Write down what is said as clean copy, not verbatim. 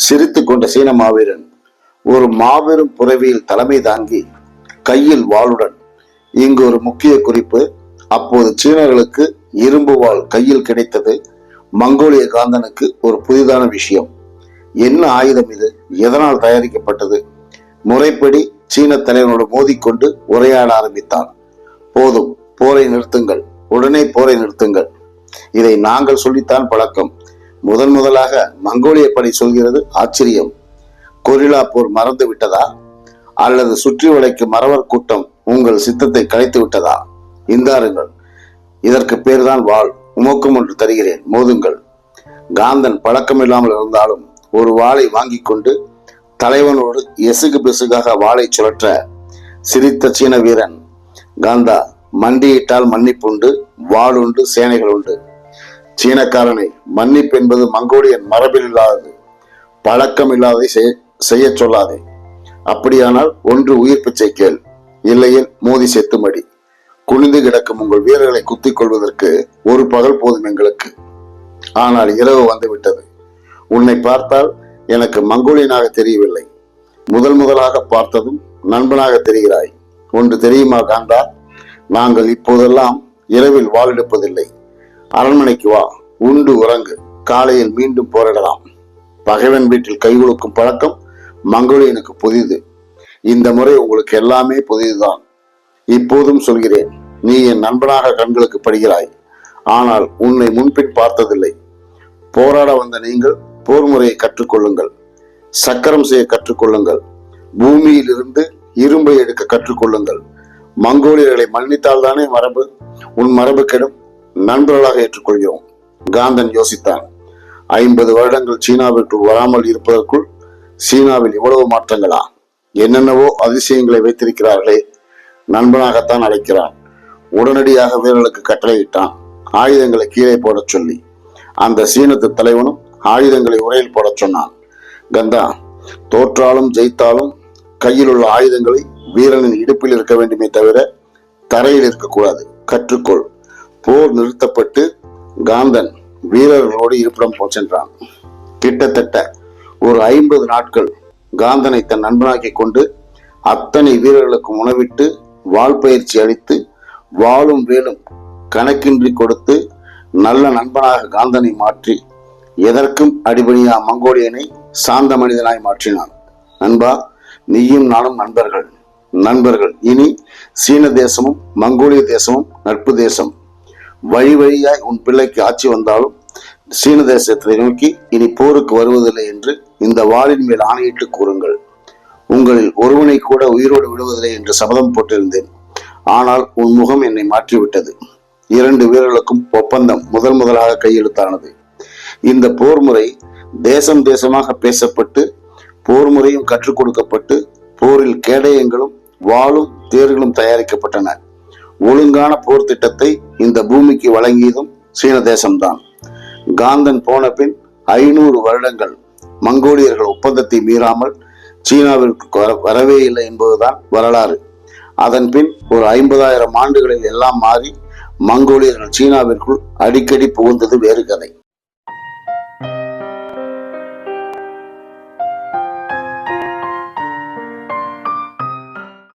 சிரித்து கொண்ட சீன மாவீரன் ஒரு மாபெரும் புறவியில் தலைமை தாங்கி கையில் வாளுடன். இங்கு ஒரு முக்கிய குறிப்பு. அப்போது சீனர்களுக்கு இரும்பு வாள் கையில் கிடைத்தது மங்கோலிய காந்தனுக்கு ஒரு புதிதான விஷயம். என்ன ஆயுதம் இது? எதனால் தயாரிக்கப்பட்டது? முறைப்படி சீன தலைவனோடு மோதிக்கொண்டு உரையாட ஆரம்பித்தான். போதும், போரை நிறுத்துங்கள், உடனே போரை நிறுத்துங்கள். இதை நாங்கள் சொல்லித்தான் பழக்கம். முதலாக மங்கோலிய படை சொல்கிறது. ஆச்சரியம். கொரில்லா போர் மறந்து விட்டதா? அல்லது சுற்றி வளைக்கும் மறவர் கூட்டம் உங்கள் சித்தத்தை கலைத்து விட்டதா? இந்தாருங்கள், இதற்கு பேர்தான் வாள். உமக்கும் ஒன்று தருகிறேன், மோதுங்கள். காந்தன் பழக்கமில்லாமல் இருந்தாலும் ஒரு வாளை வாங்கி கொண்டு தலைவனோடு எசுகு பெசுகாக வாளை சுழற்ற சிரித்த சீன வீரன், காந்தா, மண்டியிட்டால் மன்னிப்புண்டு, வாளுண்டு, சேனைகள் உண்டு. சீனக்காரனை மன்னிப்பு என்பது மங்கோலியன் மரபில் இல்லாதது. பழக்கம் இல்லாததை செய்ய சொல்லாதே. அப்படியானால் ஒன்று உயிர் பிச்சை கேள், இல்லையில் மோதி செத்துமடி. குனிந்து கிடக்கும் உங்கள் வீரர்களை குத்திக் கொள்வதற்கு ஒரு பகல் போதும் எங்களுக்கு. ஆனால் இரவு வந்துவிட்டது. உன்னை பார்த்தால் எனக்கு மங்கோலியனாக தெரியவில்லை. முதலாக பார்த்ததும் நண்பனாக தெரிகிறாய். ஒன்று தெரியுமா காந்தா? நாங்கள் இப்போதெல்லாம் இரவில் வாள் எடுப்பதில்லை. அரண்மனைக்கு வா, உண்டு உறங்கு, காலையில் மீண்டும் போரிடலாம். பகைவன் வீட்டில் கை கொடுக்கும் பழக்கம் மங்கோலியனுக்கு புதிது. இந்த முறை உங்களுக்கு எல்லாமே புதிதுதான். இப்போதும் சொல்கிறேன், நீ என் நண்பனாக கண்களுக்கு படுகிறாய். ஆனால் உன்னை முன்பின் பார்த்ததில்லை. போராட வந்த நீங்கள் போர் முறையை கற்றுக்கொள்ளுங்கள். சக்கரம் செய்ய கற்றுக்கொள்ளுங்கள். பூமியில் இருந்து இரும்பை எடுக்க கற்றுக்கொள்ளுங்கள். மங்கோலியர்களை மன்னித்தால் தானே மரபு. உன் மரபு கெடும். நண்பர்களாக ஏற்றுக்கொள்கிறோம். காந்தன் யோசித்தான். 50 வருடங்கள் சீனாவிற்குள் வராமல் இருப்பதற்குள் சீனாவில் இவ்வளவு மாற்றங்களா? என்னென்னவோ அதிசயங்களை வைத்திருக்கிறார்களே. நண்பனாகத்தான் அழைக்கிறான். உடனடியாக வீரர்களுக்கு கட்டளையிட்டான், ஆயுதங்களை கீழே போடச் சொல்லி. அந்த சீனத்து தலைவனும் ஆயுதங்களை உரையில் போடச் சொன்னான். கந்தா, தோற்றாலும் ஜெயித்தாலும் கையில் உள்ள ஆயுதங்களை வீரனின் இடுப்பில் இருக்க வேண்டுமே தவிர தரையில் இருக்கக்கூடாது. கற்றுக்கொள். போர் நிறுத்தப்பட்டு காந்தன் வீரர்களோடு இருப்பிடம் சென்றான். கிட்டத்தட்ட ஒரு 50 நாட்கள் காந்தனை தன் நண்பனாக்கி கொண்டு அத்தனை வீரர்களுக்கும் உணவிட்டு வாள் பயிற்சி அளித்து வாளும் வேலும் கணக்கின்றி கொடுத்து நல்ல நண்பனாக காந்தனை மாற்றி எதற்கும் அடிபணியா மங்கோலியனை சாந்த மனிதனாய் மாற்றினான். நண்பா, நீயும் நானும் நண்பர்கள். இனி சீன தேசமும் மங்கோலிய தேசமும் நட்பு தேசம். வழியாய் உன் பிள்ளைக்கு ஆட்சி வந்தாலும் சீன தேசத்தை நோக்கி இனி போருக்கு வருவதில்லை என்று இந்த வாளின் மேல் ஆணையிட்டு கூறுங்கள். உங்களில் ஒருவனை கூட உயிரோடு விடுவதில்லை என்று சபதம் போட்டிருந்தேன். ஆனால் உன் முகம் என்னை மாற்றிவிட்டது. 2 வீரர்களுக்கும் ஒப்பந்தம் முதலாக கையெழுத்தானது. இந்த போர் முறை தேசமாக பேசப்பட்டு போர் முறையும் கற்றுக் கொடுக்கப்பட்டு போரில் கேடயங்களும் வாளும் தேர்களும் தயாரிக்கப்பட்டன. ஒழுங்கான போர் திட்டத்தை இந்த பூமிக்கு வழங்கியதும் சீன தேசம்தான். காந்தன் போன பின் 500 வருடங்கள் மங்கோலியர்கள் ஒப்பந்தத்தை மீறாமல் சீனாவிற்கு வரவே இல்லை என்பதுதான் வரலாறு. அதன் பின் ஒரு 50,000 ஆண்டுகளில் எல்லாம் மாறி மங்கோலியர்கள் சீனாவிற்குள் அடிக்கடி புகுந்தது வேறு கதை.